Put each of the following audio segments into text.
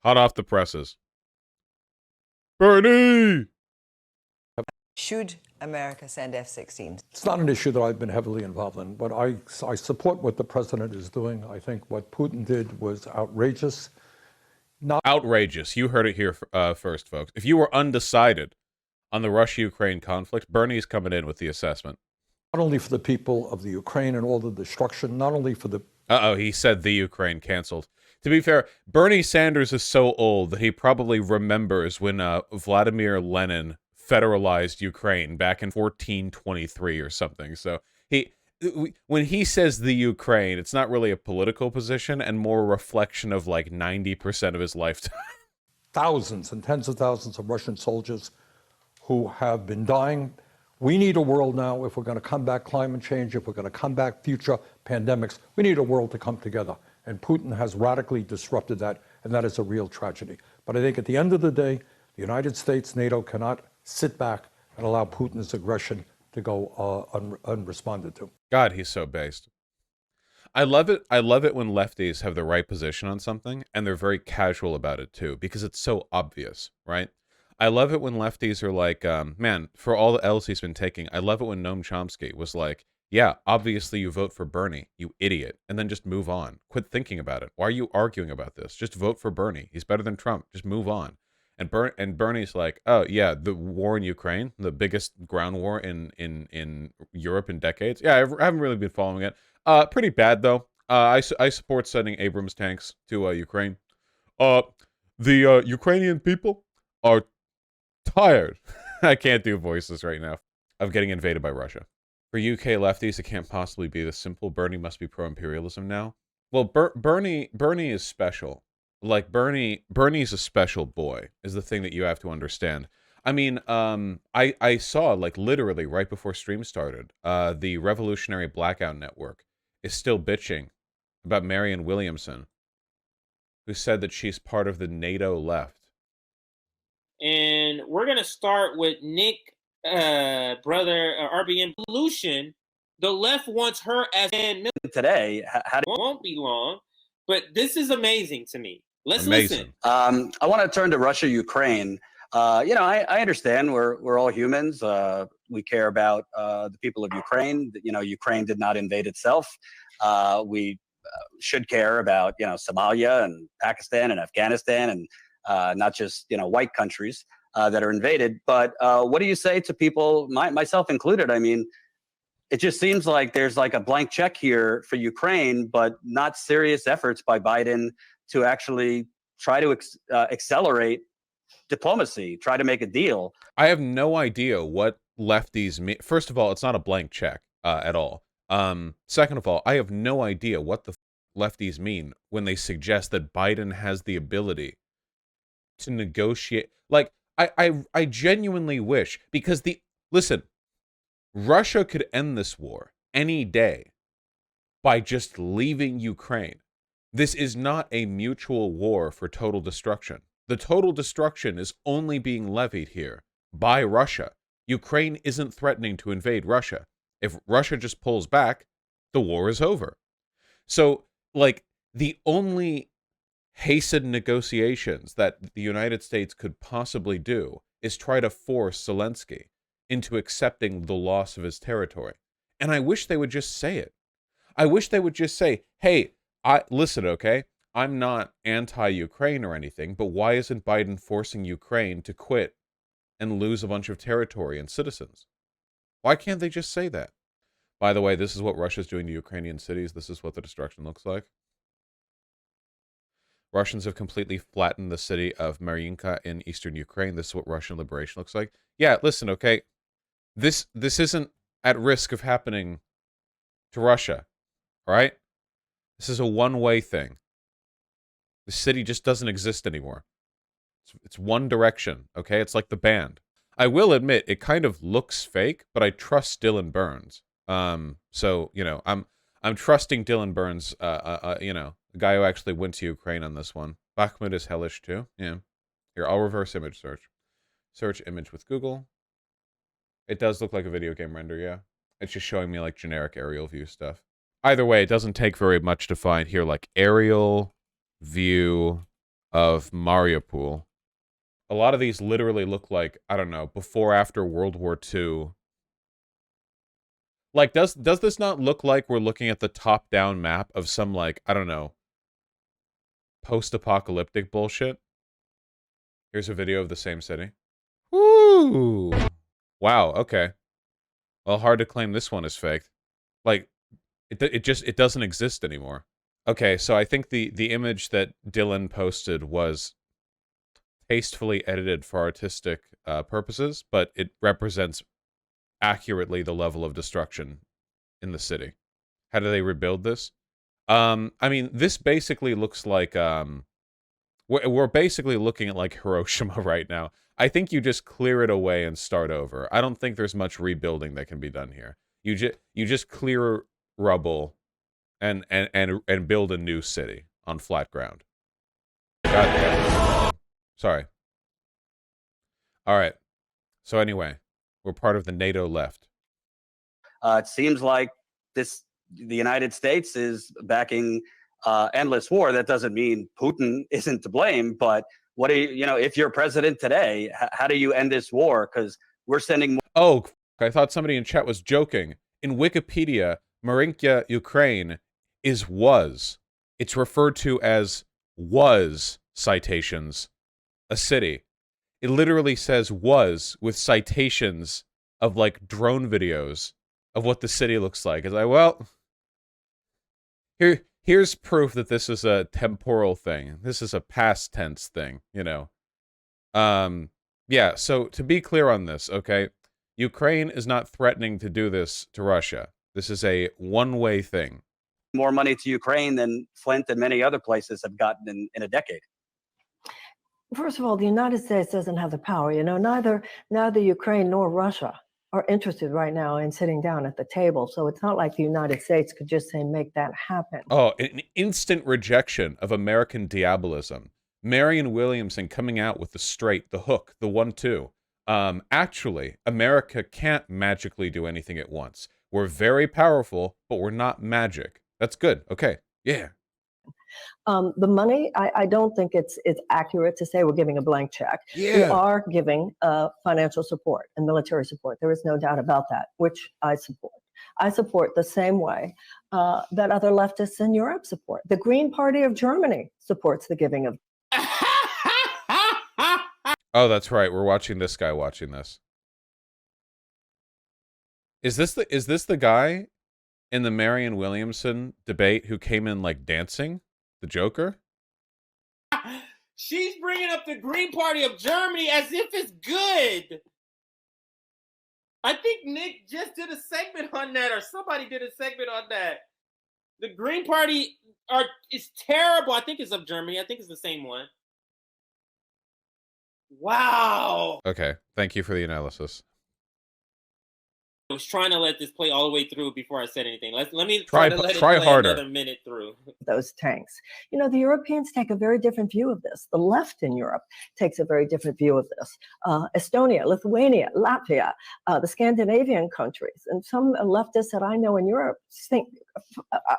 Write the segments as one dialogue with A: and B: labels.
A: Hot off the presses. Bernie!
B: Should America send F-16s?
C: It's not an issue that I've been heavily involved in, but I support what the president is doing. I think what Putin did was outrageous.
A: Outrageous. You heard it here first, folks. If you were undecided on the Russia-Ukraine conflict, Bernie's coming in with the assessment.
C: Not only for the people of the Ukraine and all the destruction, not only for the...
A: He said the Ukraine canceled. To be fair, Bernie Sanders is so old that he probably remembers when Vladimir Lenin federalized Ukraine back in 1423 or something. So when he says the Ukraine, it's not really a political position and more a reflection of like 90% of his lifetime.
C: Thousands and tens of thousands of Russian soldiers who have been dying. We need a world now, if we're going to combat climate change, if we're going to combat future pandemics, we need a world to come together. And Putin has radically disrupted that, and that is a real tragedy. But I think at the end of the day, the United States, NATO cannot sit back and allow Putin's aggression to go unresponded to.
A: God, he's so based. I love it. I love it when lefties have the right position on something, and they're very casual about it too, because it's so obvious, right? I love it when lefties are like, man, for all the L's he's been taking, I love it when Noam Chomsky was like, yeah, obviously you vote for Bernie, you idiot, and then just move on. Quit thinking about it. Why are you arguing about this? Just vote for Bernie. He's better than Trump. Just move on. And Bernie's like, oh yeah, the war in Ukraine, the biggest ground war in Europe in decades. Yeah, I haven't really been following it. Pretty bad though. I support sending Abrams tanks to Ukraine. The Ukrainian people are tired. I can't do voices right now of getting invaded by Russia. For UK lefties, it can't possibly be this simple. Bernie must be pro-imperialism now. Well, Bernie is special. Like Bernie's a special boy is the thing that you have to understand. I mean, I saw like literally right before stream started, the Revolutionary Blackout Network is still bitching about Marianne Williamson, who said that she's part of the NATO left.
D: And we're gonna start with Nick, brother, RBM Pollution. The left wants her as
E: today.
D: Won't be long, but this is amazing to me. Let's
A: Amazing.
D: listen.
E: I want to turn to Russia, Ukraine. I understand we're all humans. We care about the people of Ukraine. Ukraine did not invade itself. We should care about Somalia and Pakistan and Afghanistan and not just white countries that are invaded. But what do you say to people, myself included? I mean, it just seems like there's like a blank check here for Ukraine, but not serious efforts by Biden to actually try to accelerate diplomacy, try to make a deal.
A: I have no idea what lefties mean. First of all, it's not a blank check at all. Second of all, I have no idea what the lefties mean when they suggest that Biden has the ability to negotiate. Like, I genuinely wish, because listen, Russia could end this war any day by just leaving Ukraine. This is not a mutual war for total destruction. The total destruction is only being levied here by Russia. Ukraine isn't threatening to invade Russia. If Russia just pulls back, the war is over. So, like, the only hastened negotiations that the United States could possibly do is try to force Zelensky into accepting the loss of his territory. And I wish they would just say it. I wish they would just say, hey, listen, okay, I'm not anti-Ukraine or anything, but why isn't Biden forcing Ukraine to quit and lose a bunch of territory and citizens? Why can't they just say that? By the way, this is what Russia's doing to Ukrainian cities. This is what the destruction looks like. Russians have completely flattened the city of Marianne in eastern Ukraine. This is what Russian liberation looks like. Yeah, listen, okay, this isn't at risk of happening to Russia, all right? This is a one-way thing. The city just doesn't exist anymore. It's one direction, okay? It's like the band. I will admit, it kind of looks fake, but I trust Dylan Burns. So, I'm trusting Dylan Burns, the guy who actually went to Ukraine on this one. Bakhmut is hellish too. Yeah. Here, I'll reverse image search. Search image with Google. It does look like a video game render, yeah. It's just showing me like generic aerial view stuff. Either way, it doesn't take very much to find here, like aerial view of Mariupol. A lot of these literally look like, I don't know, before after World War II. Like, does this not look like we're looking at the top-down map of some, like, I don't know, post-apocalyptic bullshit? Here's a video of the same city. Woo! Wow, okay. Well, hard to claim this one is faked. Like, it doesn't exist anymore. Okay, so I think the image that Dylan posted was tastefully edited for artistic purposes, but it represents accurately the level of destruction in the city. How do they rebuild this? I mean, this basically looks like we're basically looking at like Hiroshima right now. I think you just clear it away and start over. I don't think there's much rebuilding that can be done here. You just clear rubble and build a new city on flat ground. God damn. Sorry. All right. So anyway, we're part of the NATO left.
E: It seems like the United States is backing endless war. That doesn't mean Putin isn't to blame, but what do you know, if you're president today, how do you end this war? Because we're sending more.
A: Oh, I thought somebody in chat was joking. In Wikipedia, Marianne, Ukraine is was. It's referred to as was, citations, a city. It literally says was with citations of like drone videos of what the city looks like. It's like, well, here's proof that this is a temporal thing. This is a past tense thing, you know. Yeah, so to be clear on this, okay, Ukraine is not threatening to do this to Russia. This is a one-way thing.
E: More money to Ukraine than Flint and many other places have gotten in a decade.
F: First of all, the United States doesn't have the power. You know, neither Ukraine nor Russia are interested right now in sitting down at the table. So it's not like the United States could just say, make that happen.
A: Oh, an instant rejection of American diabolism. Marianne Williamson coming out with the straight, the hook, the 1-2. Actually, America can't magically do anything at once. We're very powerful, but we're not magic. That's good. Okay. Yeah.
F: The money, I don't think it's accurate to say we're giving a blank check.
A: Yeah.
F: We are giving financial support and military support. There is no doubt about that, which I support. I support the same way that other leftists in Europe support. The Green Party of Germany supports the giving of.
A: Oh, that's right. We're watching this guy watching this. Is this the guy in the Marianne Williamson debate who came in like dancing? The Joker?
D: She's bringing up the Green Party of Germany as if it's good. I think Nick just did a segment on that, or somebody did a segment on that. The Green Party is terrible. I think it's of Germany. I think it's the same one. Wow.
A: Okay. Thank you for the analysis.
D: I was trying to let this play all the way through before I said anything. Let me
A: try
D: to let it
A: try
D: play
A: harder.
D: Another minute through.
F: Those tanks. You know, the Europeans take a very different view of this. The left in Europe takes a very different view of this. Estonia, Lithuania, Latvia, the Scandinavian countries, and some leftists that I know in Europe think,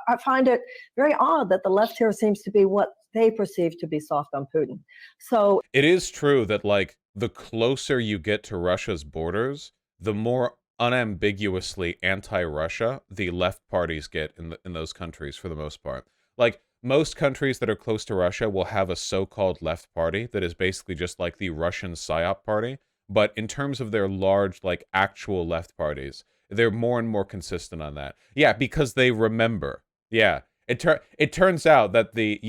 F: I find it very odd that the left here seems to be what they perceive to be soft on Putin. So
A: it is true that like the closer you get to Russia's borders, the more unambiguously anti-Russia the left parties get in those countries for the most part. Like most countries that are close to Russia will have a so-called left party that is basically just like the Russian PSYOP party, but in terms of their large like actual left parties, they're more and more consistent on that. Yeah, because they remember. Yeah. It turns out that the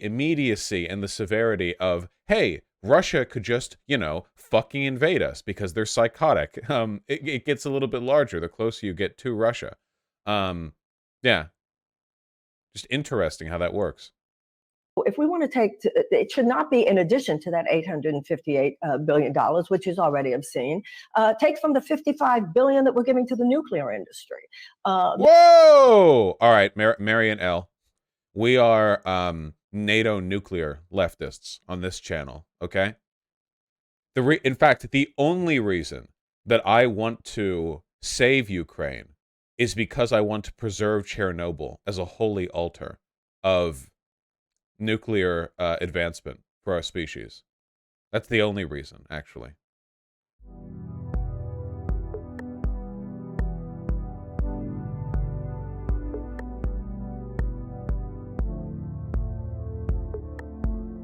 A: immediacy and the severity of, hey, Russia could just, fucking invade us because they're psychotic. It gets a little bit larger the closer you get to Russia. Yeah. Just interesting how that works.
F: if we want to take, it should not be in addition to that $858 billion, which is already obscene. Take from the $55 billion that we're giving to the nuclear industry.
A: Whoa! All right, Marianne L. We are NATO nuclear leftists on this channel, okay? In fact, the only reason that I want to save Ukraine is because I want to preserve Chernobyl as a holy altar of nuclear advancement for our species. That's the only reason, actually.